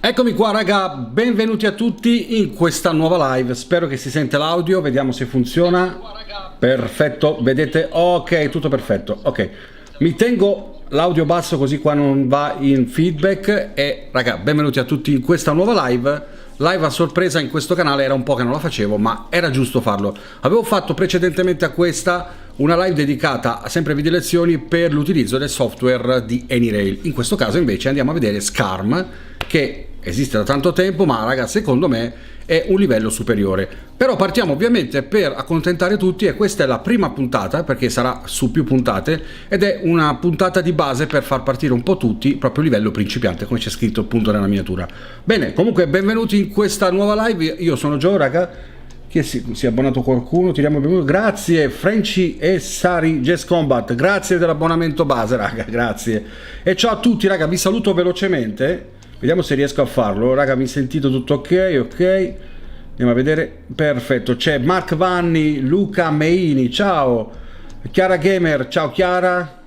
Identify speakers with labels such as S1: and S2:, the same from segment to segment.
S1: Eccomi qua raga, benvenuti a tutti in questa nuova live, spero che si sente l'audio, vediamo se funziona. Perfetto, vedete? Ok, tutto perfetto, ok. Mi tengo l'audio basso così qua non va in feedback e raga, benvenuti a tutti in questa nuova live. Live a sorpresa in questo canale, era un po' che non la facevo, ma era giusto farlo. Avevo fatto precedentemente a questa una live dedicata a sempre video lezioni per l'utilizzo del software di AnyRail. In questo caso invece andiamo a vedere Scarm, che esiste da tanto tempo, ma raga, secondo me è un livello superiore. Però partiamo ovviamente per accontentare tutti e questa è la prima puntata, perché sarà su più puntate, ed è una puntata di base per far partire un po' tutti, proprio livello principiante, come c'è scritto appunto nella miniatura. Bene, comunque benvenuti in questa nuova live, io sono Joe raga. Chi si è abbonato qualcuno? Tiriamo benvenuto. Grazie Frenchy e Sari Jazz Combat, grazie dell'abbonamento base raga, grazie. E ciao a tutti raga, vi saluto velocemente. Vediamo se riesco a farlo, raga, mi sentite tutto ok, ok, andiamo a vedere, perfetto, c'è Mark Vanni, Luca Meini, ciao, Chiara Gamer, ciao Chiara,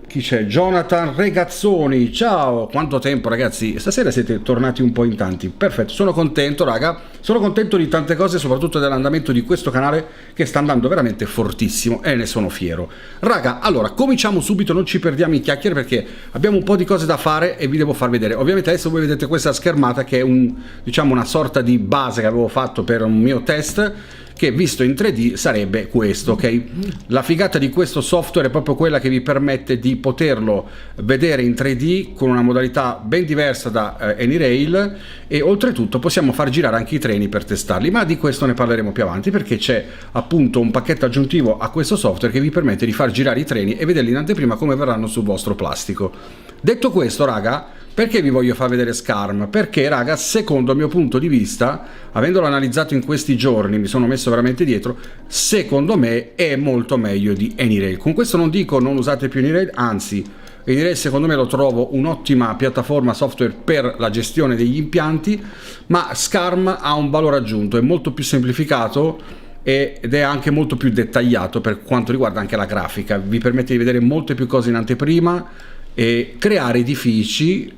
S1: chi c'è? Jonathan Regazzoni, ciao, quanto tempo ragazzi, stasera siete tornati un po' in tanti, perfetto, sono contento raga, sono contento di tante cose, soprattutto dell'andamento di questo canale che sta andando veramente fortissimo e ne sono fiero. Raga, allora, cominciamo subito, non ci perdiamo in chiacchiere perché abbiamo un po' di cose da fare e vi devo far vedere. Ovviamente adesso voi vedete questa schermata che è diciamo una sorta di base che avevo fatto per un mio test, che visto in 3D sarebbe questo, ok? La figata di questo software è proprio quella che vi permette di poterlo vedere in 3D con una modalità ben diversa da AnyRail e oltretutto possiamo far girare anche i treni per testarli, ma di questo ne parleremo più avanti perché c'è appunto un pacchetto aggiuntivo a questo software che vi permette di far girare i treni e vederli in anteprima come verranno sul vostro plastico. Detto questo raga, perché vi voglio far vedere Scarm? Perché raga, secondo il mio punto di vista, avendolo analizzato in questi giorni, mi sono messo veramente dietro, secondo me è molto meglio di AnyRail. Con questo non dico non usate più AnyRail, anzi AnyRail secondo me lo trovo un'ottima piattaforma software per la gestione degli impianti, ma Scarm ha un valore aggiunto, è molto più semplificato ed è anche molto più dettagliato per quanto riguarda anche la grafica, vi permette di vedere molte più cose in anteprima e creare edifici,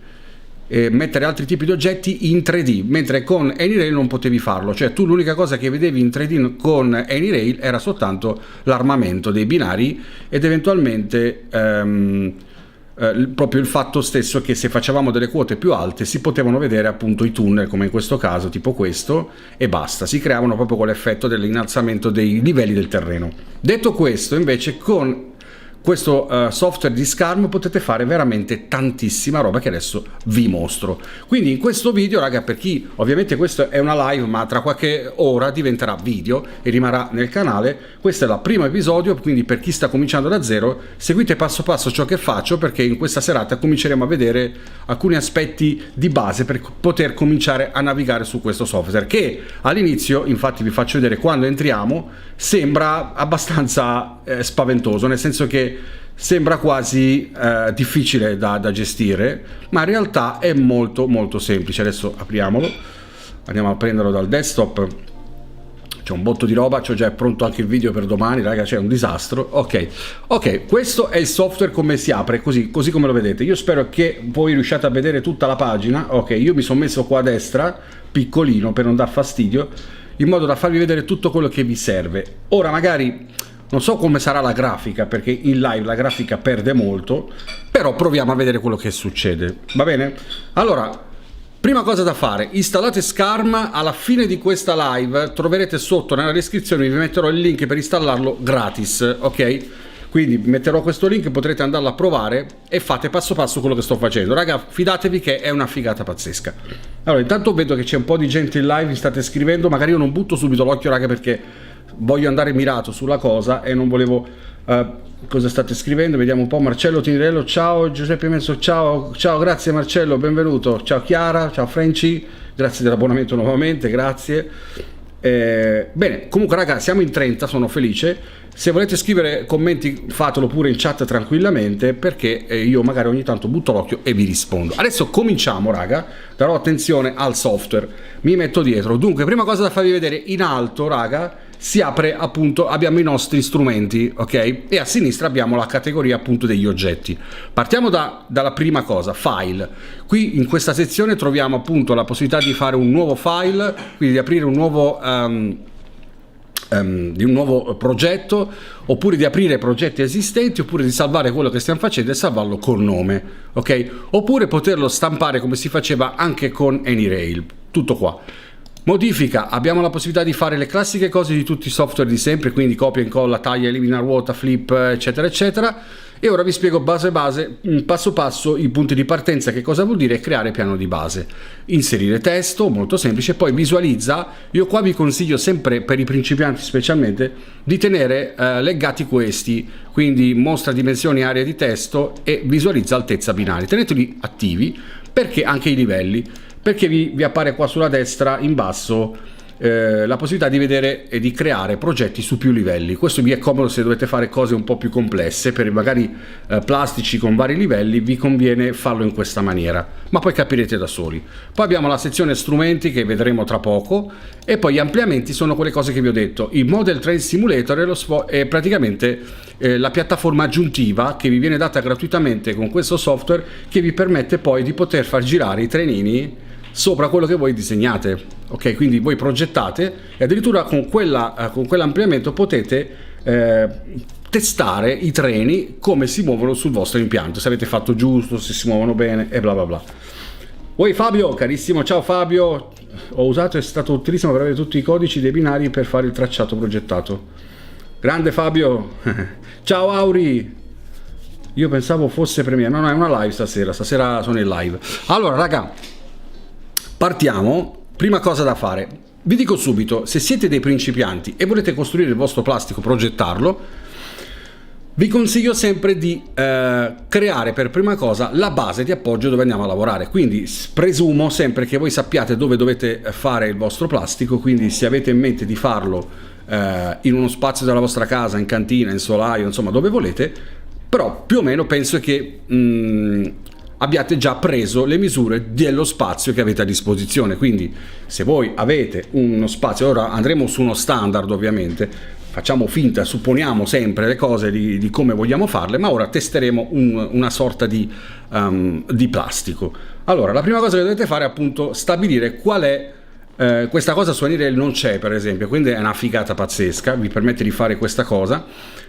S1: mettere altri tipi di oggetti in 3D, mentre con AnyRail non potevi farlo, cioè tu l'unica cosa che vedevi in 3D con AnyRail era soltanto l'armamento dei binari ed eventualmente proprio il fatto stesso che se facevamo delle quote più alte si potevano vedere appunto i tunnel, come in questo caso, tipo questo, e basta, si creavano proprio con l'effetto dell'innalzamento dei livelli del terreno. Detto questo, invece, con questo software di Scarm potete fare veramente tantissima roba che adesso vi mostro. Quindi in questo video raga, per chi ovviamente questo è una live ma tra qualche ora diventerà video e rimarrà nel canale, questo è il primo episodio, quindi per chi sta cominciando da zero seguite passo passo ciò che faccio, perché in questa serata cominceremo a vedere alcuni aspetti di base per poter cominciare a navigare su questo software che all'inizio, infatti vi faccio vedere quando entriamo, sembra abbastanza spaventoso, nel senso che sembra quasi difficile da gestire, ma in realtà è molto molto semplice. Adesso apriamolo, andiamo a prenderlo dal desktop, c'è un botto di roba, c'ho già pronto anche il video per domani raga, c'è un disastro. Ok, questo è il software come si apre, così come lo vedete. Io spero che voi riusciate a vedere tutta la pagina. Ok, io mi sono messo qua a destra piccolino per non dar fastidio, in modo da farvi vedere tutto quello che vi serve. Ora magari non so come sarà la grafica, perché in live la grafica perde molto, però proviamo a vedere quello che succede, va bene? Allora, prima cosa da fare, installate Scarm, alla fine di questa live troverete sotto nella descrizione, vi metterò il link per installarlo gratis, ok? Quindi metterò questo link, potrete andarlo a provare e fate passo passo quello che sto facendo. Raga, fidatevi che è una figata pazzesca. Allora, intanto vedo che c'è un po' di gente in live, vi state scrivendo, magari io non butto subito l'occhio raga perché voglio andare mirato sulla cosa e non volevo cosa state scrivendo. Vediamo un po'. Marcello Tinirello, ciao. Giuseppe Messo, ciao, grazie Marcello, benvenuto. Ciao Chiara, ciao Frenchy, grazie dell'abbonamento nuovamente, grazie. Bene, comunque raga, siamo in 30, sono felice. Se volete scrivere commenti fatelo pure in chat tranquillamente, perché io magari ogni tanto butto l'occhio e vi rispondo. Adesso cominciamo raga, darò attenzione al software, mi metto dietro. Dunque, prima cosa da farvi vedere in alto raga si apre appunto, abbiamo i nostri strumenti, ok? E a sinistra abbiamo la categoria appunto degli oggetti. Partiamo dalla prima cosa, file. Qui in questa sezione troviamo appunto la possibilità di fare un nuovo file, quindi di aprire un nuovo di un nuovo progetto, oppure di aprire progetti esistenti, oppure di salvare quello che stiamo facendo e salvarlo col nome, ok? Oppure poterlo stampare come si faceva anche con AnyRail. Tutto qua. Modifica, abbiamo la possibilità di fare le classiche cose di tutti i software di sempre, quindi copia, incolla, taglia, elimina, ruota, flip, eccetera eccetera. E ora vi spiego passo passo i punti di partenza. Che cosa vuol dire creare piano di base? Inserire testo, molto semplice, poi visualizza. Io qua vi consiglio sempre, per i principianti specialmente, di tenere legati questi, quindi mostra dimensioni, area di testo e visualizza altezza binari. Teneteli attivi, perché anche i livelli, perché vi appare qua sulla destra in basso la possibilità di vedere e di creare progetti su più livelli. Questo vi è comodo se dovete fare cose un po' più complesse, per magari plastici con vari livelli, vi conviene farlo in questa maniera, ma poi capirete da soli. Poi abbiamo la sezione strumenti che vedremo tra poco, e poi gli ampliamenti sono quelle cose che vi ho detto. Il Model Train Simulator è praticamente la piattaforma aggiuntiva che vi viene data gratuitamente con questo software, che vi permette poi di poter far girare i trenini sopra quello che voi disegnate, ok? Quindi voi progettate e addirittura con quell'ampliamento potete testare i treni, come si muovono sul vostro impianto, se avete fatto giusto, se si muovono bene e bla bla bla. Oi Fabio, carissimo, ciao Fabio, ho usato, è stato utilissimo per avere tutti i codici dei binari per fare il tracciato progettato. Grande Fabio. Ciao Auri. Io pensavo fosse premiere, no, è una live stasera sono in live. Allora raga, partiamo. Prima cosa da fare, vi dico subito, se siete dei principianti e volete costruire il vostro plastico, progettarlo, vi consiglio sempre di creare per prima cosa la base di appoggio dove andiamo a lavorare. Quindi presumo sempre che voi sappiate dove dovete fare il vostro plastico, quindi se avete in mente di farlo in uno spazio della vostra casa, in cantina, in solaio, insomma dove volete, però più o meno penso che abbiate già preso le misure dello spazio che avete a disposizione. Quindi se voi avete uno spazio, ora andremo su uno standard ovviamente, facciamo finta, supponiamo sempre le cose di come vogliamo farle, ma ora testeremo una sorta di plastico. Allora la prima cosa che dovete fare è appunto stabilire qual è questa cosa su AnyRail non c'è, per esempio, quindi è una figata pazzesca, vi permette di fare questa cosa.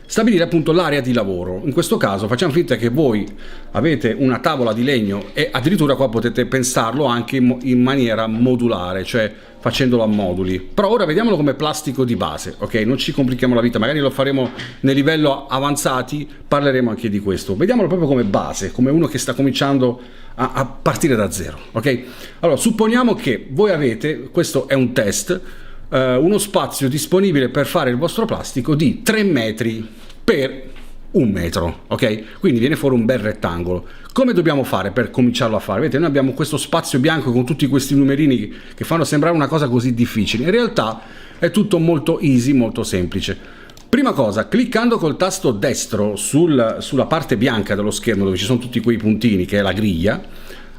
S1: Stabilire appunto l'area di lavoro. In questo caso facciamo finta che voi avete una tavola di legno, e addirittura qua potete pensarlo anche in maniera modulare, cioè facendolo a moduli. Però ora vediamolo come plastico di base, ok? Non ci complichiamo la vita, magari lo faremo nel livello avanzati, parleremo anche di questo. Vediamolo proprio come base, come uno che sta cominciando a partire da zero, ok? Allora, supponiamo che voi avete, questo è un test, uno spazio disponibile per fare il vostro plastico di 3 metri per 1 metro, ok? Quindi viene fuori un bel rettangolo. Come dobbiamo fare per cominciarlo a fare? Vedete, noi abbiamo questo spazio bianco con tutti questi numerini che fanno sembrare una cosa così difficile. In realtà è tutto molto easy, molto semplice. Prima cosa, cliccando col tasto destro sulla parte bianca dello schermo dove ci sono tutti quei puntini, che è la griglia,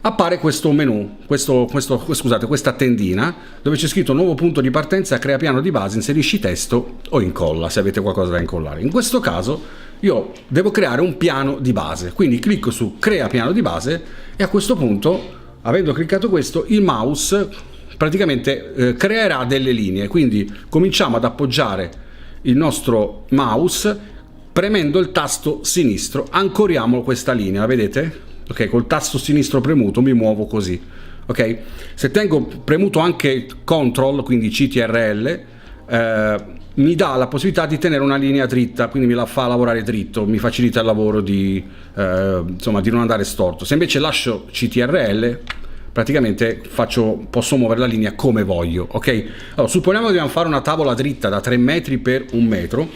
S1: appare questo menu, questa tendina dove c'è scritto nuovo punto di partenza, crea piano di base, inserisci testo o incolla se avete qualcosa da incollare. In questo caso io devo creare un piano di base, quindi clicco su crea piano di base e a questo punto, avendo cliccato questo, il mouse praticamente creerà delle linee. Quindi cominciamo ad appoggiare il nostro mouse premendo il tasto sinistro, ancoriamo questa linea, vedete? Ok, col tasto sinistro premuto mi muovo così, ok? Se tengo premuto anche CTRL, quindi CTRL, mi dà la possibilità di tenere una linea dritta, quindi me la fa lavorare dritto, mi facilita il lavoro di non andare storto. Se invece lascio CTRL, praticamente posso muovere la linea come voglio, ok? Allora, supponiamo che dobbiamo fare una tavola dritta da 3 metri per 1 metro,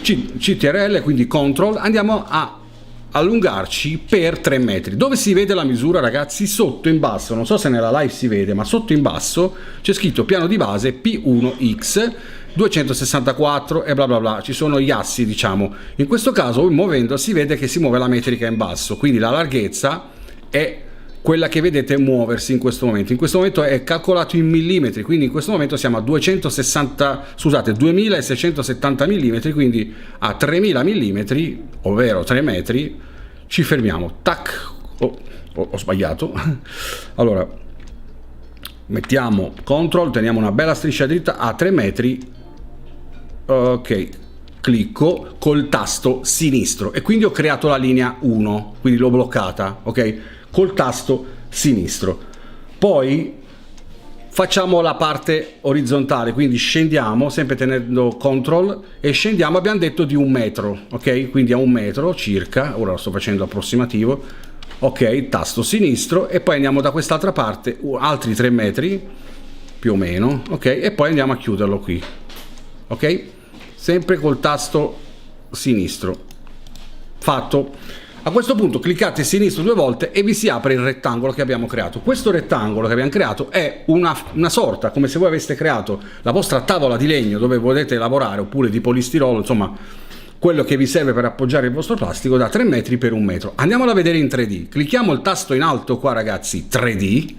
S1: CTRL, quindi CTRL, andiamo a allungarci per 3 metri. Dove si vede la misura, ragazzi? Sotto in basso, non so se nella live si vede, ma sotto in basso c'è scritto piano di base P1X 264 e bla bla bla, ci sono gli assi, diciamo. In questo caso muovendo si vede che si muove la metrica in basso, quindi la larghezza è quella che vedete muoversi in questo momento. In questo momento è calcolato in millimetri, quindi in questo momento siamo a 2670 millimetri, quindi a 3000 millimetri, ovvero 3 metri, ci fermiamo. Tac, ho sbagliato. Allora, mettiamo CTRL, teniamo una bella striscia dritta a 3 metri, ok, clicco col tasto sinistro e quindi ho creato la linea 1, quindi l'ho bloccata, ok, col tasto sinistro. Poi facciamo la parte orizzontale, quindi scendiamo sempre tenendo CTRL e scendiamo, abbiamo detto di 1 metro, ok, quindi a 1 metro circa, ora lo sto facendo approssimativo, ok, tasto sinistro, e poi andiamo da quest'altra parte altri 3 metri più o meno, ok, e poi andiamo a chiuderlo qui, ok, sempre col tasto sinistro. Fatto. A questo punto cliccate sinistro 2 volte e vi si apre il rettangolo che abbiamo creato. Questo rettangolo che abbiamo creato è una sorta, come se voi aveste creato la vostra tavola di legno dove volete lavorare, oppure di polistirolo, insomma quello che vi serve per appoggiare il vostro plastico, da 3 metri per 1 metro. Andiamola a vedere in 3D. Clicchiamo il tasto in alto qua, ragazzi, 3D,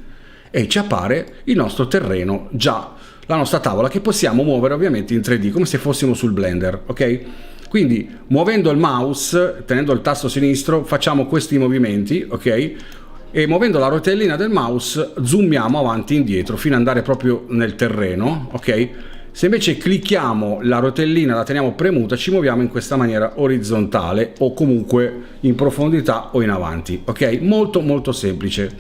S1: e ci appare il nostro terreno, già la nostra tavola, che possiamo muovere ovviamente in 3D come se fossimo sul Blender, ok? Quindi muovendo il mouse, tenendo il tasto sinistro, facciamo questi movimenti, ok? E muovendo la rotellina del mouse zoomiamo avanti e indietro fino ad andare proprio nel terreno, ok? Se invece clicchiamo la rotellina, la teniamo premuta, ci muoviamo in questa maniera orizzontale o comunque in profondità o in avanti, ok? Molto molto semplice.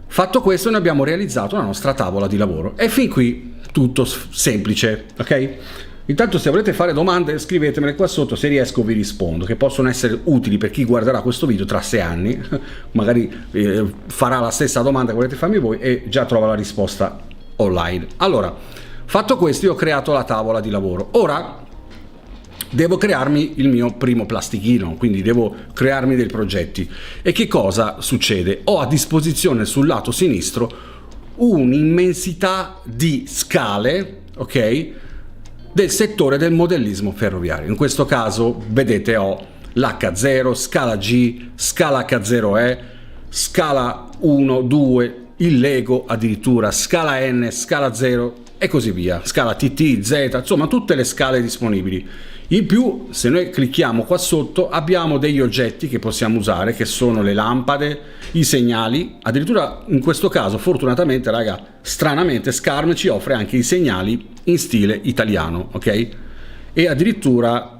S1: Fatto questo, noi abbiamo realizzato la nostra tavola di lavoro e fin qui tutto semplice, ok? Intanto, se volete fare domande, scrivetemele qua sotto, se riesco vi rispondo, che possono essere utili per chi guarderà questo video tra 6 anni, magari farà la stessa domanda che volete farmi voi e già trova la risposta online. Allora, fatto questo, io ho creato la tavola di lavoro. Ora devo crearmi il mio primo plastichino, quindi devo crearmi dei progetti. E che cosa succede? Ho a disposizione sul lato sinistro un'immensità di scale, ok, del settore del modellismo ferroviario. In questo caso, vedete, ho l'H0, scala G, scala H0E, scala 1, 2, il Lego addirittura, scala N, scala 0 e così via, scala TT, Z, insomma tutte le scale disponibili. In più, se noi clicchiamo qua sotto, abbiamo degli oggetti che possiamo usare, che sono le lampade, i segnali. Addirittura in questo caso, fortunatamente, raga, stranamente Scarm ci offre anche i segnali in stile italiano, ok? E addirittura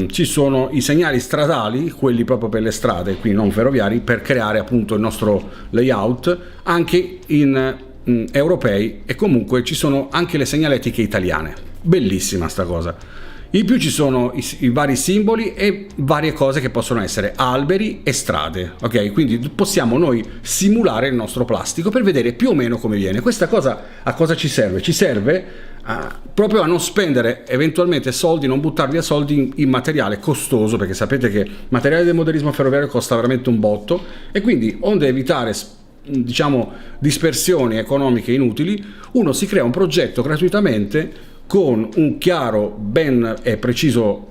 S1: ci sono i segnali stradali, quelli proprio per le strade, quindi non ferroviari, per creare appunto il nostro layout anche in europei, e comunque ci sono anche le segnaletiche italiane. Bellissima sta cosa. In più ci sono i vari simboli e varie cose che possono essere alberi e strade, ok? Quindi possiamo noi simulare il nostro plastico per vedere più o meno come viene. Questa cosa a cosa ci serve? Ci serve proprio a non spendere eventualmente soldi, non buttar via soldi in materiale costoso, perché sapete che il materiale del modellismo ferroviario costa veramente un botto, e quindi onde evitare, diciamo, dispersioni economiche inutili, uno si crea un progetto gratuitamente con un chiaro, ben e preciso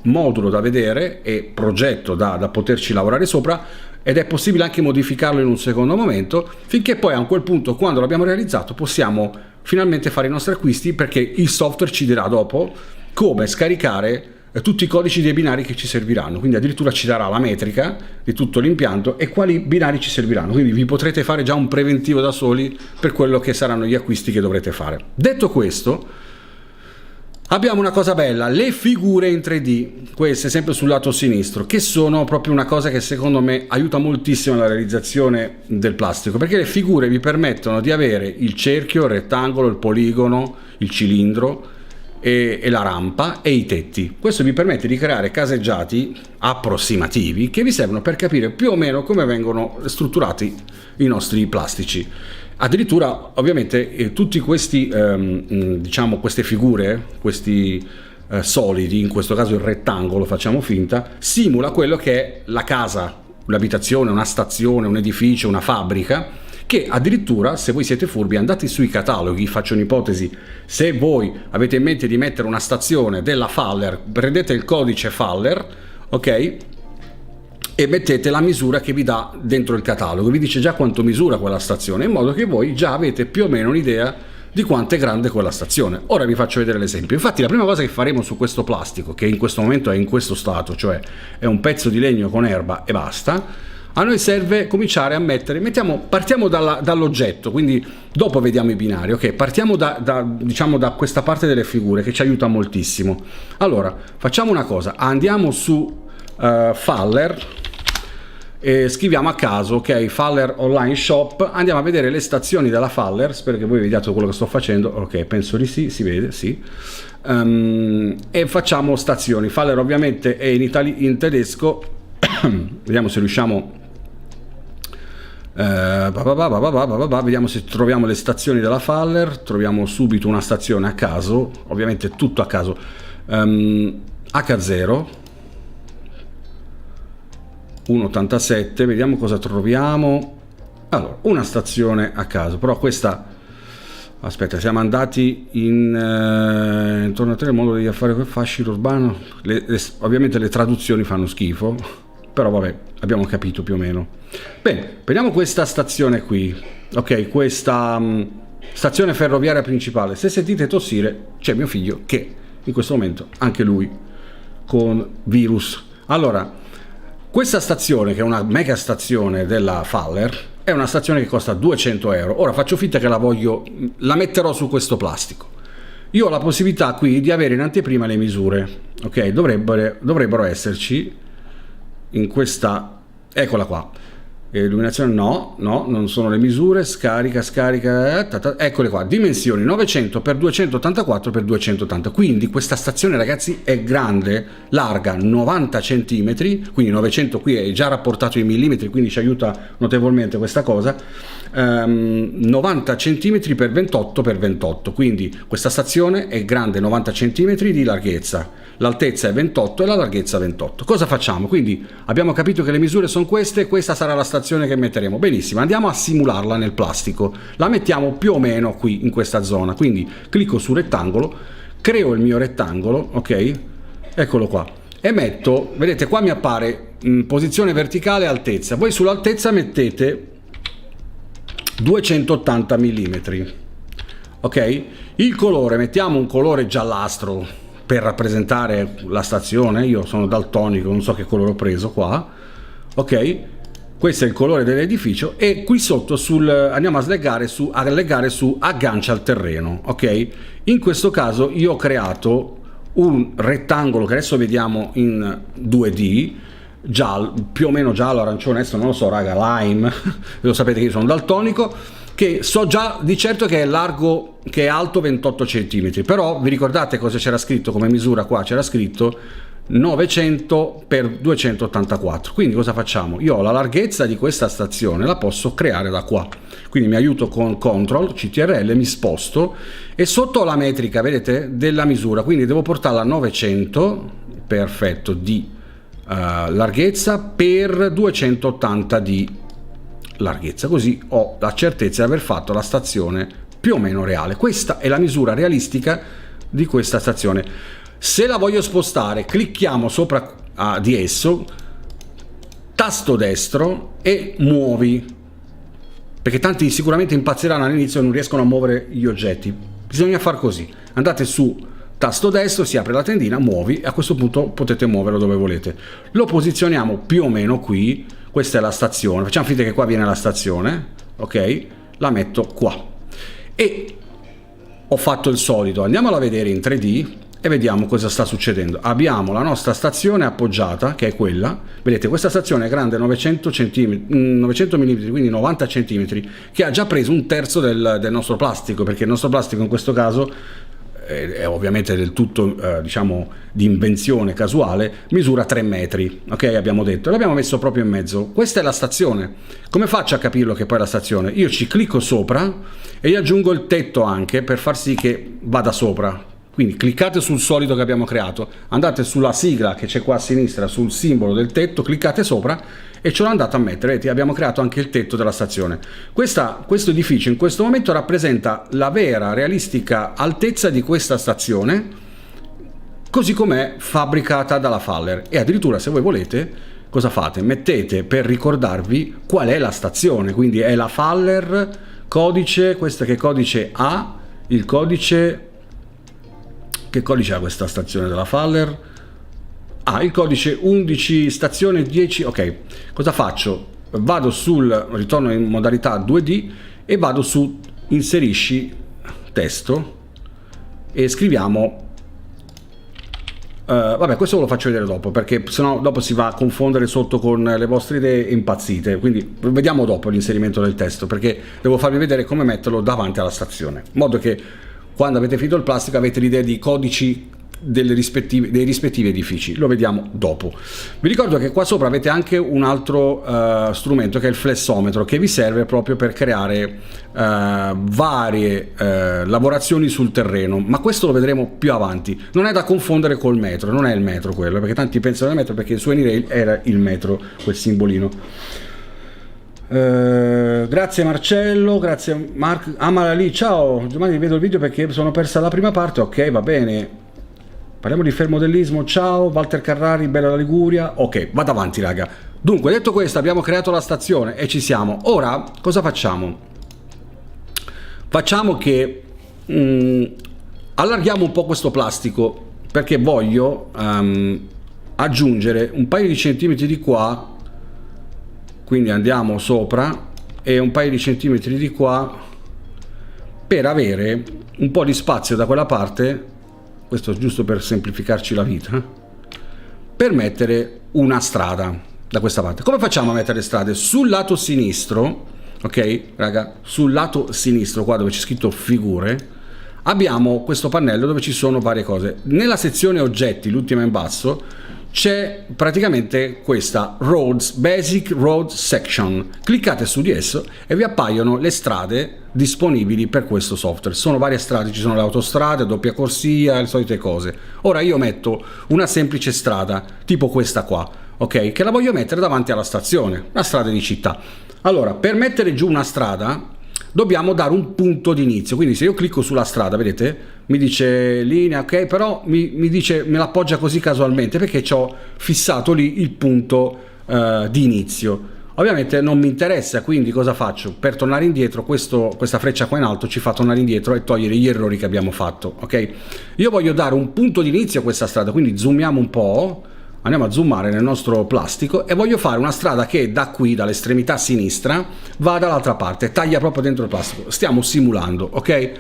S1: modulo da vedere e progetto da poterci lavorare sopra, ed è possibile anche modificarlo in un secondo momento, finché poi a quel punto, quando l'abbiamo realizzato, possiamo finalmente fare i nostri acquisti, perché il software ci dirà dopo come scaricare tutti i codici dei binari che ci serviranno, quindi addirittura ci darà la metrica di tutto l'impianto e quali binari ci serviranno, quindi vi potrete fare già un preventivo da soli per quello che saranno gli acquisti che dovrete fare. Detto questo, abbiamo una cosa bella, le figure in 3D, queste sempre sul lato sinistro, che sono proprio una cosa che secondo me aiuta moltissimo la realizzazione del plastico, perché le figure vi permettono di avere il cerchio, il rettangolo, il poligono, il cilindro e la rampa e i tetti. Questo vi permette di creare caseggiati approssimativi che vi servono per capire più o meno come vengono strutturati i nostri plastici. Addirittura, ovviamente, tutti questi, diciamo, queste figure, questi solidi, in questo caso il rettangolo, facciamo finta, simula quello che è la casa, l'abitazione, una stazione, un edificio, una fabbrica, che addirittura, se voi siete furbi, andate sui cataloghi, faccio un'ipotesi, se voi avete in mente di mettere una stazione della Faller, prendete il codice Faller, ok? e mettete la misura che vi dà dentro il catalogo, vi dice già quanto misura quella stazione, in modo che voi già avete più o meno un'idea di quanto è grande quella stazione. Ora vi faccio vedere l'esempio. Infatti la prima cosa che faremo su questo plastico, che in questo momento è in questo stato, cioè è un pezzo di legno con erba e basta, a noi serve cominciare a mettere, partiamo dall'oggetto, quindi dopo vediamo i binari, ok? Partiamo diciamo da questa parte delle figure che ci aiuta moltissimo. Allora, facciamo una cosa, andiamo su Faller e scriviamo a caso, ok, Faller Online Shop, andiamo a vedere le stazioni della Faller, spero che voi vediate quello che sto facendo, ok, penso di sì, si vede, sì, e facciamo stazioni. Faller ovviamente è in tedesco, vediamo se riusciamo, vediamo se troviamo le stazioni della Faller, troviamo subito una stazione a caso, ovviamente tutto a caso, H0, 1,87, vediamo cosa troviamo. Allora, una stazione a caso, però questa, aspetta, siamo andati intorno a te, il modo di affare quel fascino urbano, ovviamente le traduzioni fanno schifo, però vabbè, abbiamo capito più o meno. Bene, prendiamo questa stazione qui, ok, questa stazione ferroviaria principale. Se sentite tossire c'è mio figlio che in questo momento anche lui con virus. Allora, questa stazione, che è una mega stazione della Faller, è una stazione che costa 200 euro. Ora faccio finta che la metterò su questo plastico. Io ho la possibilità qui di avere in anteprima le misure, ok? Dovrebbero esserci in questa, eccola qua. Illuminazione no, non sono le misure, scarica, eccole qua, dimensioni 900 x 284 x 280, quindi questa stazione ragazzi è grande, larga 90 cm, quindi 900 qui è già rapportato in millimetri, quindi ci aiuta notevolmente questa cosa, 90 cm x 28 x 28, quindi questa stazione è grande 90 cm di larghezza, l'altezza è 28 e la larghezza 28. Cosa facciamo? Quindi abbiamo capito che le misure sono queste, questa sarà la stazione che metteremo. Benissimo, andiamo a simularla nel plastico. La mettiamo più o meno qui in questa zona, quindi clicco su rettangolo, creo il mio rettangolo, ok? Eccolo qua. E metto, vedete qua mi appare in posizione verticale altezza. Voi sull'altezza mettete 280 mm. Ok? Il colore, mettiamo un colore giallastro per rappresentare la stazione. Io sono daltonico, non so che colore ho preso qua, ok, questo è il colore dell'edificio, e qui sotto andiamo a legare su aggancia al terreno, ok. In questo caso io ho creato un rettangolo che adesso vediamo in 2D, giallo, più o meno giallo, arancione, adesso non lo so raga, lime, lo sapete che io sono daltonico, che so già di certo che è largo, che è alto 28 cm, però vi ricordate cosa c'era scritto come misura qua? C'era scritto 900 x 284, quindi cosa facciamo? Io ho la larghezza di questa stazione, la posso creare da qua, quindi mi aiuto con CTRL, CTRL, mi sposto e sotto ho la metrica, vedete, della misura, quindi devo portarla a 900, perfetto, di larghezza per 280 di larghezza, così ho la certezza di aver fatto la stazione più o meno reale. Questa è la misura realistica di questa stazione. Se la voglio spostare, clicchiamo sopra di esso, tasto destro e muovi, perché tanti sicuramente impazzeranno all'inizio e non riescono a muovere gli oggetti. Bisogna far così, andate su tasto destro, si apre la tendina, muovi, e a questo punto potete muoverlo dove volete. Lo posizioniamo più o meno qui. Questa è la stazione, facciamo finta che qua viene la stazione, ok? La metto qua e ho fatto il solito. Andiamola a vedere in 3D e vediamo cosa sta succedendo. Abbiamo la nostra stazione appoggiata, che è quella, vedete, questa stazione è grande 900 mm, quindi 90 cm, che ha già preso un terzo del nostro plastico, perché il nostro plastico in questo caso è ovviamente del tutto diciamo di invenzione casuale, misura 3 metri, ok, abbiamo detto, l'abbiamo messo proprio in mezzo. Questa è la stazione. Come faccio a capirlo che poi è la stazione? Io ci clicco sopra e gli aggiungo il tetto anche per far sì che vada sopra. Quindi cliccate sul solido che abbiamo creato, andate sulla sigla che c'è qua a sinistra, sul simbolo del tetto, cliccate sopra e ce l'ho andato a mettere. Vedete, abbiamo creato anche il tetto della stazione. Questo edificio in questo momento rappresenta la vera, realistica altezza di questa stazione, così com'è fabbricata dalla Faller. E addirittura, se voi volete, cosa fate? Mettete per ricordarvi qual è la stazione, quindi è la Faller, codice, questo che codice ha, il codice, che codice ha questa stazione della Faller? Ah, il codice 11, stazione 10, ok. Cosa faccio? Vado ritorno in modalità 2D e vado su inserisci testo e scriviamo vabbè, questo ve lo faccio vedere dopo, perché sennò dopo si va a confondere sotto con le vostre idee e impazzite, quindi vediamo dopo l'inserimento del testo, perché devo farvi vedere come metterlo davanti alla stazione, in modo che quando avete finito il plastico avete l'idea di codici dei rispettivi edifici. Lo vediamo dopo. Vi ricordo che qua sopra avete anche un altro strumento, che è il flessometro, che vi serve proprio per creare varie lavorazioni sul terreno, ma questo lo vedremo più avanti. Non è da confondere col metro, non è il metro quello, perché tanti pensano al metro, perché su AnyRail era il metro quel simbolino. Grazie Marcello, grazie Mark. Amala lì, ciao, domani vedo il video perché sono persa la prima parte. Ok, va bene. Parliamo di fermodellismo, ciao, Walter Carrari, bella la Liguria. Ok, vado avanti raga. Dunque, detto questo, abbiamo creato la stazione e ci siamo. Ora, cosa facciamo? Facciamo che allarghiamo un po' questo plastico, perché voglio aggiungere un paio di centimetri di qua, quindi andiamo sopra, e un paio di centimetri di qua, per avere un po' di spazio da quella parte. Questo giusto per semplificarci la vita, per mettere una strada da questa parte. Come facciamo a mettere le strade? Sul lato sinistro, ok raga, sul lato sinistro, qua dove c'è scritto figure, abbiamo questo pannello dove ci sono varie cose. Nella sezione oggetti, l'ultima in basso, c'è praticamente questa Roads, Basic Road Section. Cliccate su di esso e vi appaiono le strade disponibili per questo software. Sono varie strade, ci sono le autostrade, doppia corsia, le solite cose. Ora io metto una semplice strada, tipo questa qua, ok? Che la voglio mettere davanti alla stazione, una strada di città. Allora, per mettere giù una strada dobbiamo dare un punto di inizio, quindi se io clicco sulla strada, vedete, mi dice linea, ok, però mi dice, me l'appoggia così casualmente, perché ci ho fissato lì il punto di inizio. Ovviamente non mi interessa, quindi cosa faccio? Per tornare indietro, questa freccia qua in alto ci fa tornare indietro e togliere gli errori che abbiamo fatto, ok? Io voglio dare un punto di inizio a questa strada, quindi zoomiamo un po', andiamo a zoomare nel nostro plastico e voglio fare una strada che da qui, dall'estremità sinistra, va dall'altra parte, taglia proprio dentro il plastico. Stiamo simulando, ok?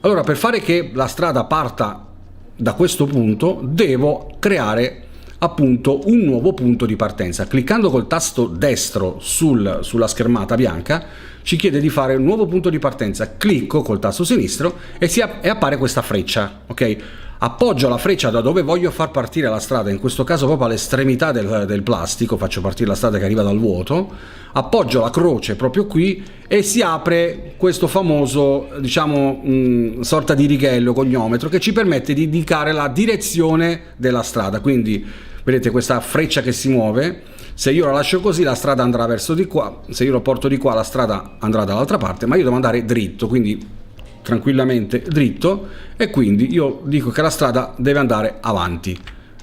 S1: Allora, per fare che la strada parta da questo punto, devo creare appunto un nuovo punto di partenza. Cliccando col tasto destro sulla schermata bianca ci chiede di fare un nuovo punto di partenza. Clicco col tasto sinistro e appare questa freccia, ok? Appoggio la freccia da dove voglio far partire la strada, in questo caso proprio all'estremità del plastico, faccio partire la strada che arriva dal vuoto, appoggio la croce proprio qui e si apre questo famoso, diciamo, sorta di righello goniometro che ci permette di indicare la direzione della strada. Quindi vedete questa freccia che si muove, se io la lascio così la strada andrà verso di qua, se io lo porto di qua la strada andrà dall'altra parte, ma io devo andare dritto, quindi tranquillamente dritto, e quindi io dico che la strada deve andare avanti.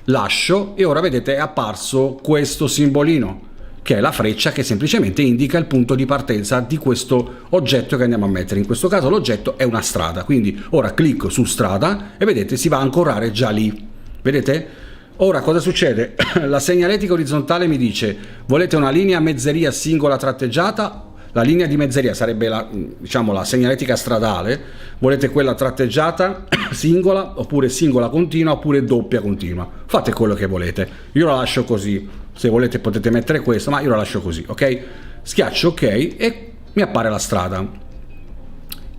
S1: Lascio e ora vedete è apparso questo simbolino, che è la freccia che semplicemente indica il punto di partenza di questo oggetto che andiamo a mettere. In questo caso l'oggetto è una strada, quindi ora clicco su strada e vedete si va a ancorare già lì, vedete? Ora cosa succede? La segnaletica orizzontale mi dice: volete una linea mezzeria singola tratteggiata? La linea di mezzeria sarebbe la segnaletica stradale. Volete quella tratteggiata singola, oppure singola continua, oppure doppia continua? Fate quello che volete. Io la lascio così. Se volete potete mettere questo, ma io la lascio così, ok? Schiaccio ok e mi appare la strada.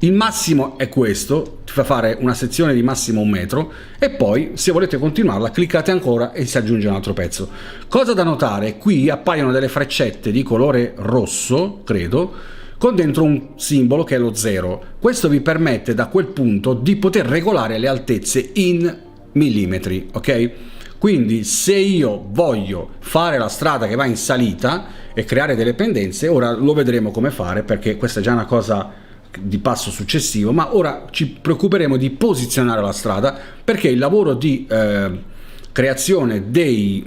S1: Il massimo è questo, ti fa fare una sezione di massimo 1 metro e poi se volete continuarla cliccate ancora e si aggiunge un altro pezzo. Cosa da notare? Qui appaiono delle freccette di colore rosso, credo, con dentro un simbolo che è lo 0. Questo vi permette da quel punto di poter regolare le altezze in millimetri, ok? Quindi se io voglio fare la strada che va in salita e creare delle pendenze, ora lo vedremo come fare, perché questa è già una cosa di passo successivo, ma ora ci preoccuperemo di posizionare la strada, perché il lavoro di creazione dei,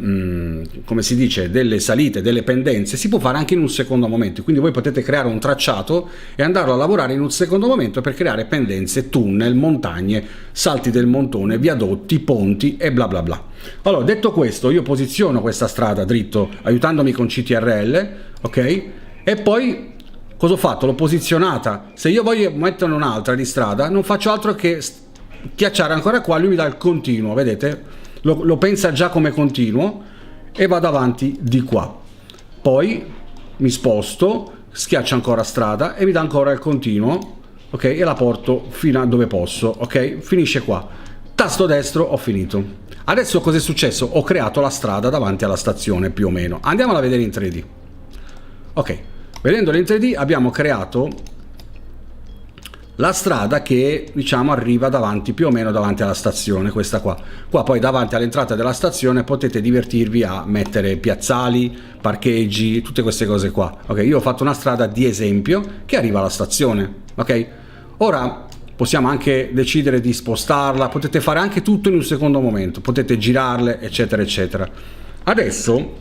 S1: come si dice, delle salite, delle pendenze, si può fare anche in un secondo momento. Quindi voi potete creare un tracciato e andarlo a lavorare in un secondo momento per creare pendenze, tunnel, montagne, salti del montone, viadotti, ponti e bla bla bla. Allora, detto questo, io posiziono questa strada dritto aiutandomi con CTRL, ok? E poi cosa ho fatto? L'ho posizionata. Se io voglio mettere un'altra di strada, non faccio altro che schiacciare ancora qua, lui mi dà il continuo, vedete? Lo pensa già come continuo e vado avanti di qua. Poi mi sposto, schiaccio ancora strada e mi dà ancora il continuo, ok? E la porto fino a dove posso, ok? Finisce qua. Tasto destro, ho finito. Adesso cosa è successo? Ho creato la strada davanti alla stazione più o meno. Andiamola a vedere in 3D. Ok, vedendola in 3D abbiamo creato la strada che diciamo arriva davanti, più o meno davanti alla stazione, questa qua. Qua poi davanti all'entrata della stazione potete divertirvi a mettere piazzali, parcheggi, tutte queste cose qua. Ok, io ho fatto una strada di esempio che arriva alla stazione. Ok, ora possiamo anche decidere di spostarla, potete fare anche tutto in un secondo momento, potete girarle, eccetera eccetera. Adesso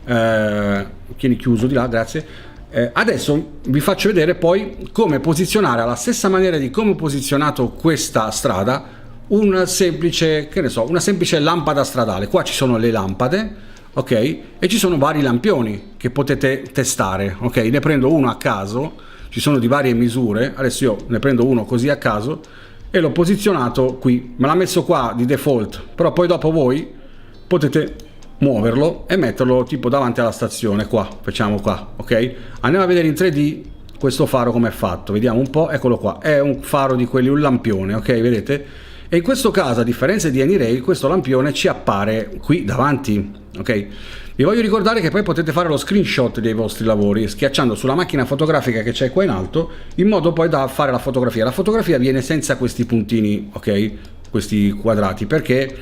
S1: tieni chiuso di là, grazie. Adesso vi faccio vedere poi come posizionare, alla stessa maniera di come ho posizionato questa strada, un semplice, che ne so, una semplice lampada stradale. Qua ci sono le lampade, ok? E ci sono vari lampioni che potete testare, ok? Ne prendo uno a caso, ci sono di varie misure, adesso io ne prendo uno così a caso e l'ho posizionato qui, me l'ha messo qua di default, però poi dopo voi potete muoverlo e metterlo tipo davanti alla stazione. Qua facciamo qua, ok? Andiamo a vedere in 3D questo faro come è fatto, vediamo un po'. Eccolo qua, è un faro di quelli, un lampione, ok? Vedete? E in questo caso, a differenza di AnyRail, questo lampione ci appare qui davanti, ok? Vi voglio ricordare che poi potete fare lo screenshot dei vostri lavori schiacciando sulla macchina fotografica che c'è qua in alto, in modo poi da fare la fotografia. La fotografia viene senza questi puntini, ok? Questi quadrati, perché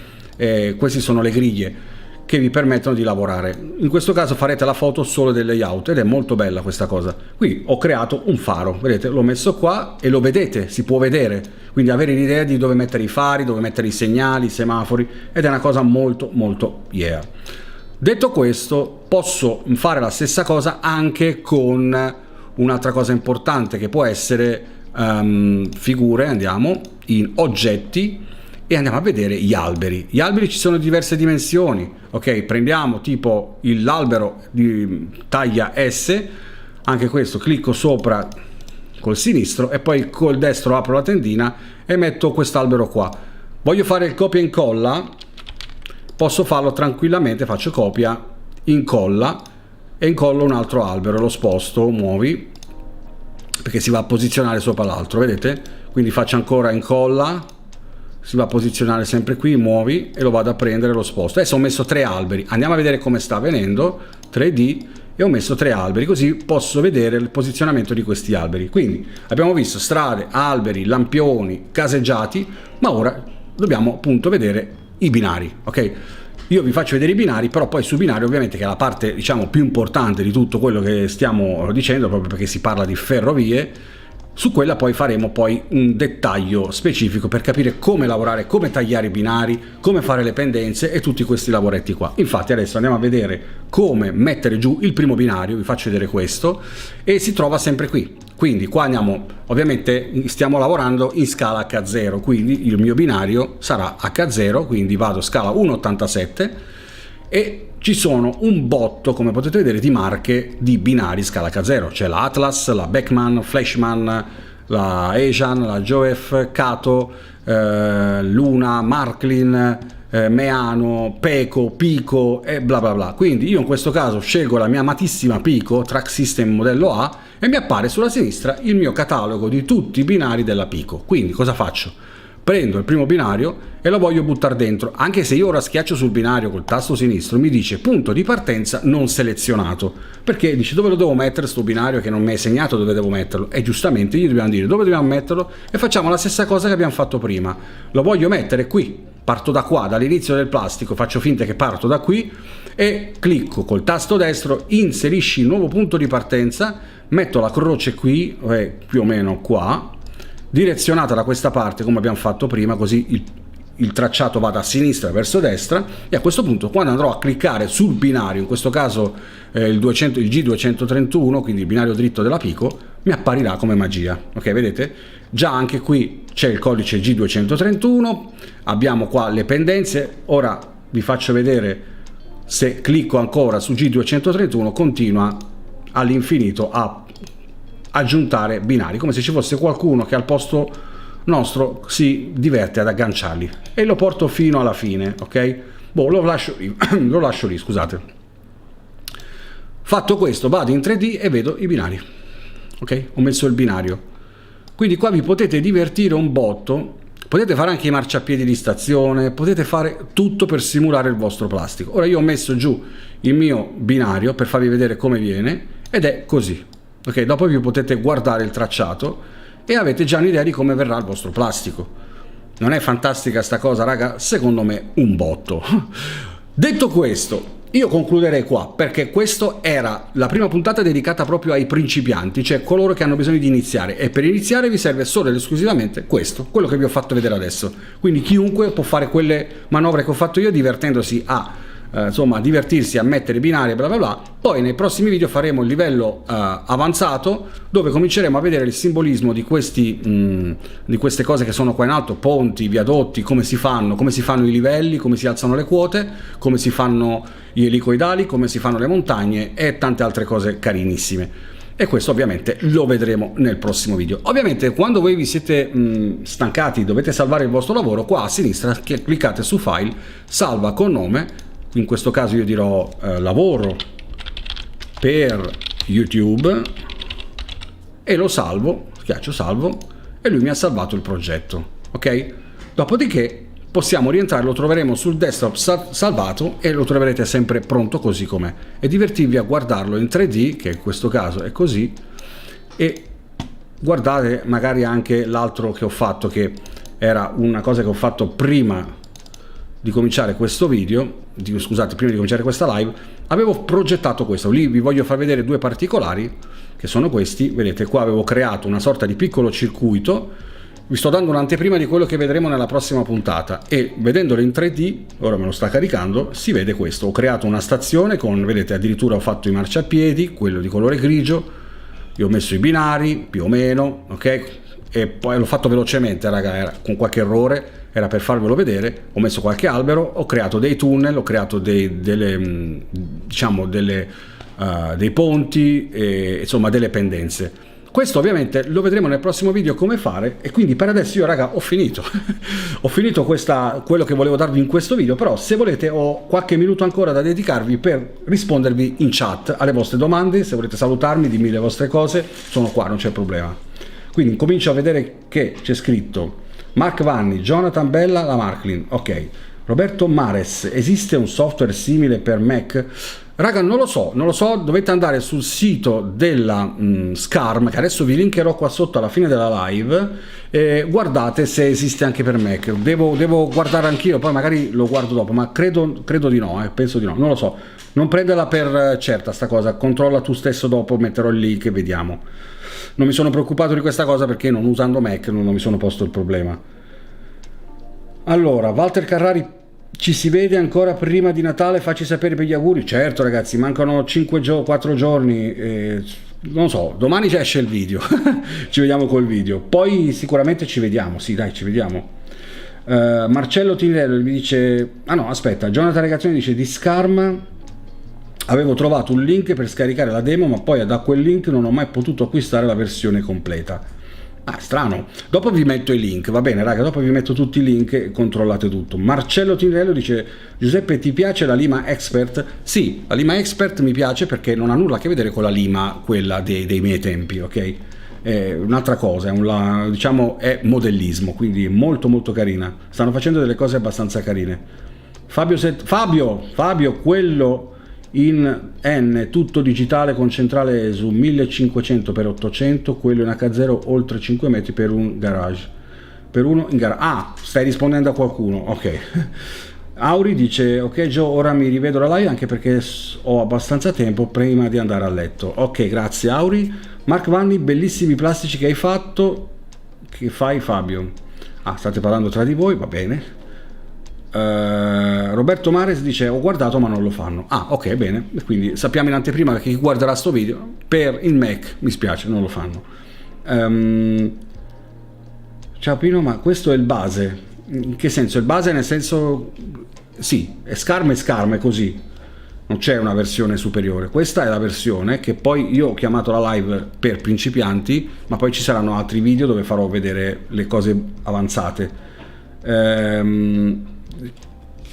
S1: queste sono le griglie che vi permettono di lavorare. In questo caso farete la foto solo del layout ed è molto bella questa cosa. Qui ho creato un faro, vedete, l'ho messo qua e lo vedete, si può vedere, quindi avere l'idea di dove mettere i fari, dove mettere i segnali, i semafori, ed è una cosa molto molto yeah. Detto questo, posso fare la stessa cosa anche con un'altra cosa importante che può essere figure. Andiamo in oggetti e andiamo a vedere gli alberi. Gli alberi ci sono diverse dimensioni, ok? Prendiamo tipo l'albero di taglia S, anche questo clicco sopra col sinistro e poi col destro apro la tendina e metto quest'albero qua. Voglio fare il copia e incolla, posso farlo tranquillamente, faccio copia, incolla e incollo un altro albero, lo sposto, muovi, perché si va a posizionare sopra l'altro, vedete? Quindi faccio ancora incolla, si va a posizionare sempre qui, muovi e lo vado a prendere, lo sposto. Adesso ho messo 3 alberi, andiamo a vedere come sta venendo, 3D, e ho messo 3 alberi, così posso vedere il posizionamento di questi alberi. Quindi abbiamo visto strade, alberi, lampioni, caseggiati, ma ora dobbiamo appunto vedere i binari, ok? Io vi faccio vedere i binari, però poi sui binari ovviamente, che è la parte diciamo più importante di tutto quello che stiamo dicendo, proprio perché si parla di ferrovie, su quella poi faremo poi un dettaglio specifico per capire come lavorare, come tagliare i binari, come fare le pendenze e tutti questi lavoretti qua. Infatti adesso andiamo a vedere come mettere giù il primo binario, vi faccio vedere questo, e si trova sempre qui. Quindi qua andiamo, ovviamente stiamo lavorando in scala H0, quindi il mio binario sarà H0, quindi vado scala 1,87 e ci sono un botto, come potete vedere, di marche di binari scala H0. C'è la Atlas, la Beckman, Flashman, la Asian, la Joef, Kato, Luna, Marklin, Meano, Peco, Pico e bla bla bla. Quindi io in questo caso scelgo la mia amatissima Pico Track System modello A e mi appare sulla sinistra il mio catalogo di tutti i binari della Pico. Quindi cosa faccio? Prendo il primo binario e lo voglio buttare dentro, anche se io ora schiaccio sul binario col tasto sinistro mi dice punto di partenza non selezionato, perché dice dove lo devo mettere sto binario che non mi è segnato dove devo metterlo, e giustamente gli dobbiamo dire dove dobbiamo metterlo e facciamo la stessa cosa che abbiamo fatto prima. Lo voglio mettere qui, parto da qua, dall'inizio del plastico, faccio finta che parto da qui e clicco col tasto destro, inserisci il nuovo punto di partenza, metto la croce qui, più o meno qua, direzionata da questa parte come abbiamo fatto prima, così il tracciato va da sinistra verso destra, e a questo punto quando andrò a cliccare sul binario, in questo caso il G231, quindi il binario dritto della Pico, mi apparirà come magia. Ok, vedete? Già anche qui c'è il codice G231, abbiamo qua le pendenze. Ora vi faccio vedere, se clicco ancora su G231 continua all'infinito a aggiuntare binari, come se ci fosse qualcuno che al posto nostro si diverte ad agganciarli, e lo porto fino alla fine. Ok, boh, lo lascio lì, scusate. Fatto questo vado in 3D e vedo i binari. Ok, ho messo il binario, quindi qua vi potete divertire un botto. Potete fare anche i marciapiedi di stazione, potete fare tutto per simulare il vostro plastico. Ora io ho messo giù il mio binario per farvi vedere come viene, ed è così. Ok, dopo vi potete guardare il tracciato e avete già un'idea di come verrà il vostro plastico. Non è fantastica sta cosa, raga? Secondo me un botto. Detto questo, io concluderei qua, perché questa era la prima puntata dedicata proprio ai principianti, cioè coloro che hanno bisogno di iniziare, e per iniziare vi serve solo ed esclusivamente questo, quello che vi ho fatto vedere adesso. Quindi chiunque può fare quelle manovre che ho fatto io, divertendosi a insomma divertirsi a mettere binari e bla bla bla. Poi nei prossimi video faremo il livello avanzato, dove cominceremo a vedere il simbolismo di queste cose che sono qua in alto, ponti, viadotti, come si fanno i livelli, come si alzano le quote, come si fanno gli elicoidali, come si fanno le montagne e tante altre cose carinissime. E questo ovviamente lo vedremo nel prossimo video. Ovviamente quando voi vi siete stancati, dovete salvare il vostro lavoro, qua a sinistra cliccate su file, salva con nome. In questo caso io dirò lavoro per YouTube, e lo salvo, schiaccio salvo, e lui mi ha salvato il progetto. Ok, dopodiché possiamo rientrare, lo troveremo sul desktop salvato, e lo troverete sempre pronto così com'è, e divertirvi a guardarlo in 3D, che in questo caso è così. E guardate magari anche l'altro che ho fatto, che era una cosa che ho fatto prima di cominciare questo video, scusate, prima di cominciare questa live, avevo progettato questo. Lì vi voglio far vedere due particolari, che sono questi. Vedete, qua avevo creato una sorta di piccolo circuito. Vi sto dando un'anteprima di quello che vedremo nella prossima puntata, e vedendolo in 3D, ora me lo sta caricando, si vede questo. Ho creato una stazione con, vedete, addirittura ho fatto i marciapiedi, quello di colore grigio, io ho messo i binari, più o meno, ok? E poi l'ho fatto velocemente, raga, era con qualche errore, era per farvelo vedere. Ho messo qualche albero, ho creato dei tunnel, ho creato dei ponti, e, insomma, delle pendenze. Questo ovviamente lo vedremo nel prossimo video come fare, e quindi per adesso io, raga, ho finito. Ho finito quello che volevo darvi in questo video, però se volete ho qualche minuto ancora da dedicarvi per rispondervi in chat alle vostre domande. Se volete salutarmi, dimmi le vostre cose, sono qua, non c'è problema. Quindi comincio a vedere che c'è scritto Mark Vanni, Jonathan Bella, la Marklin, ok. Roberto Mares, esiste un software simile per Mac? Raga, non lo so, dovete andare sul sito della SCARM, che adesso vi linkerò qua sotto alla fine della live, e guardate se esiste anche per Mac. Devo guardare anch'io, poi magari lo guardo dopo, ma credo di no, penso di no, non lo so. Non prenderla per certa sta cosa, controlla tu stesso dopo, metterò il link e vediamo. Non mi sono preoccupato di questa cosa perché non usando Mac non mi sono posto il problema. Allora, Walter Carrari, ci si vede ancora prima di Natale, facci sapere per gli auguri. Certo ragazzi, mancano 4 giorni, non so, domani esce il video, ci vediamo col video, poi sicuramente ci vediamo, sì dai, ci vediamo. Marcello Tinello mi dice, ah no aspetta, Jonathan Regazzoni dice di Scarma avevo trovato un link per scaricare la demo, ma poi da quel link non ho mai potuto acquistare la versione completa. Ah, strano. Dopo vi metto i link, va bene raga, dopo vi metto tutti i link e controllate tutto. Marcello Tinello dice, Giuseppe ti piace la lima Expert? Sì, la lima Expert mi piace perché non ha nulla a che vedere con la lima, quella dei miei tempi, ok? È un'altra cosa, diciamo è modellismo, quindi molto molto carina. Stanno facendo delle cose abbastanza carine. Fabio, quello in N tutto digitale con centrale su 1500x800, quello in H0 oltre 5 metri per un garage, per uno in garage. Ah, stai rispondendo a qualcuno, ok. Auri dice, ok Gio, ora mi rivedo la live anche perché ho abbastanza tempo prima di andare a letto. Ok, grazie Auri. Mark Vanni, bellissimi plastici che hai fatto. Che fai Fabio? Ah, state parlando tra di voi, va bene. Roberto Mares dice ho guardato ma non lo fanno. Ah, ok, bene, quindi sappiamo in anteprima che chi guarderà sto video per il Mac, mi spiace, non lo fanno. Ciao Pino, ma questo è il base? In che senso? Il base nel senso, sì, è scarma, è così, non c'è una versione superiore. Questa è la versione che poi io ho chiamato la live per principianti, ma poi ci saranno altri video dove farò vedere le cose avanzate.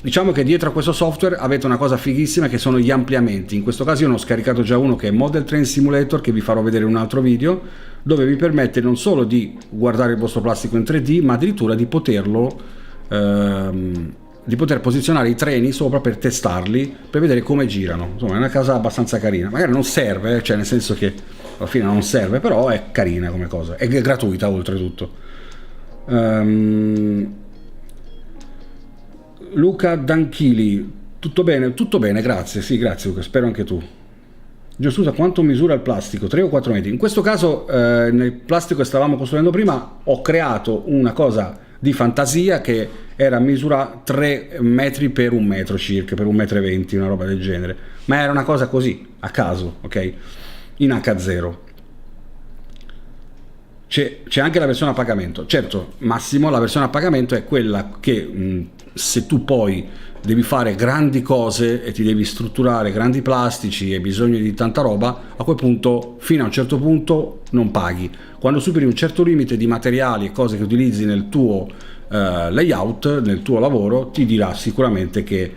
S1: Diciamo che dietro a questo software avete una cosa fighissima che sono gli ampliamenti. In questo caso io ne ho scaricato già uno che è Model Train Simulator, che vi farò vedere in un altro video, dove vi permette non solo di guardare il vostro plastico in 3D, ma addirittura di poterlo di poter posizionare i treni sopra per testarli, per vedere come girano. Insomma, è una cosa abbastanza carina. Magari non serve, cioè nel senso che alla fine non serve, però è carina come cosa, è gratuita oltretutto. Luca Danchili, tutto bene, grazie, sì, grazie Luca, spero anche tu. Giusto, quanto misura il plastico? 3 o 4 metri? In questo caso, nel plastico che stavamo costruendo prima, ho creato una cosa di fantasia che era misura 3 metri per 1 metro circa, per 1,20 metri, una roba del genere, ma era una cosa così, a caso, ok? In H0. C'è anche la versione a pagamento. Certo, Massimo, la versione a pagamento è quella che se tu poi devi fare grandi cose e ti devi strutturare grandi plastici e hai bisogno di tanta roba, a quel punto, fino a un certo punto, non paghi. Quando superi un certo limite di materiali e cose che utilizzi nel tuo layout, nel tuo lavoro, ti dirà sicuramente che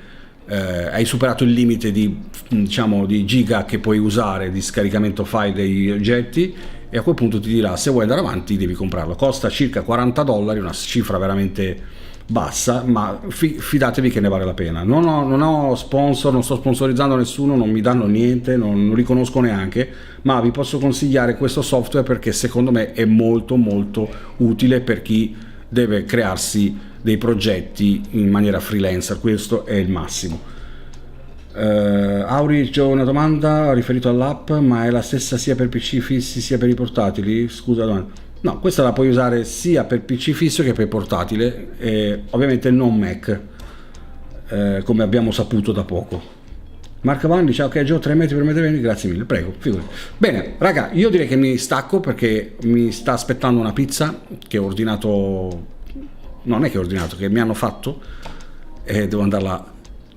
S1: hai superato il limite di, diciamo, di giga che puoi usare di scaricamento file degli oggetti, e a quel punto ti dirà se vuoi andare avanti devi comprarlo. Costa circa $40, una cifra veramente bassa, ma fidatevi che ne vale la pena. Non ho sponsor, non sto sponsorizzando nessuno, non mi danno niente, non li conosco neanche, ma vi posso consigliare questo software perché secondo me è molto molto utile per chi deve crearsi dei progetti in maniera freelancer. Questo è il massimo. Auri, c'ho una domanda riferito all'app, ma è la stessa sia per PC fissi sia per i portatili? Scusa domanda. No, questa la puoi usare sia per PC fisso che per portatile, ovviamente non Mac, come abbiamo saputo da poco. Marco Van dice ok Gio, 3 metri per 1,20 metri, grazie mille, prego, figurati. Bene raga, io direi che mi stacco perché mi sta aspettando una pizza che ho ordinato, non è che ho ordinato, che mi hanno fatto e devo andarla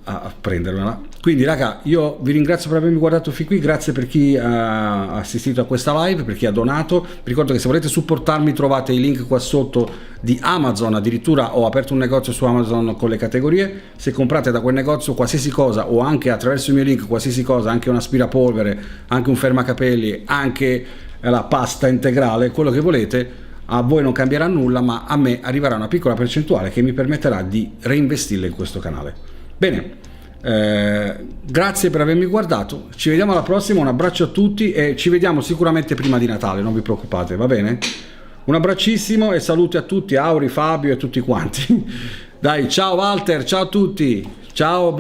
S1: a prendermela. Quindi raga, io vi ringrazio per avermi guardato fin qui, grazie per chi ha assistito a questa live, per chi ha donato. Vi ricordo che se volete supportarmi trovate i link qua sotto di Amazon, addirittura ho aperto un negozio su Amazon con le categorie. Se comprate da quel negozio qualsiasi cosa, o anche attraverso il mio link qualsiasi cosa, anche un aspirapolvere, anche un fermacapelli, anche la pasta integrale, quello che volete, a voi non cambierà nulla, ma a me arriverà una piccola percentuale che mi permetterà di reinvestirla in questo canale. Bene, grazie per avermi guardato, ci vediamo alla prossima, un abbraccio a tutti e ci vediamo sicuramente prima di Natale, non vi preoccupate, va bene? Un abbraccissimo e saluti a tutti, Auri, Fabio e tutti quanti. Dai, ciao Walter, ciao a tutti, ciao.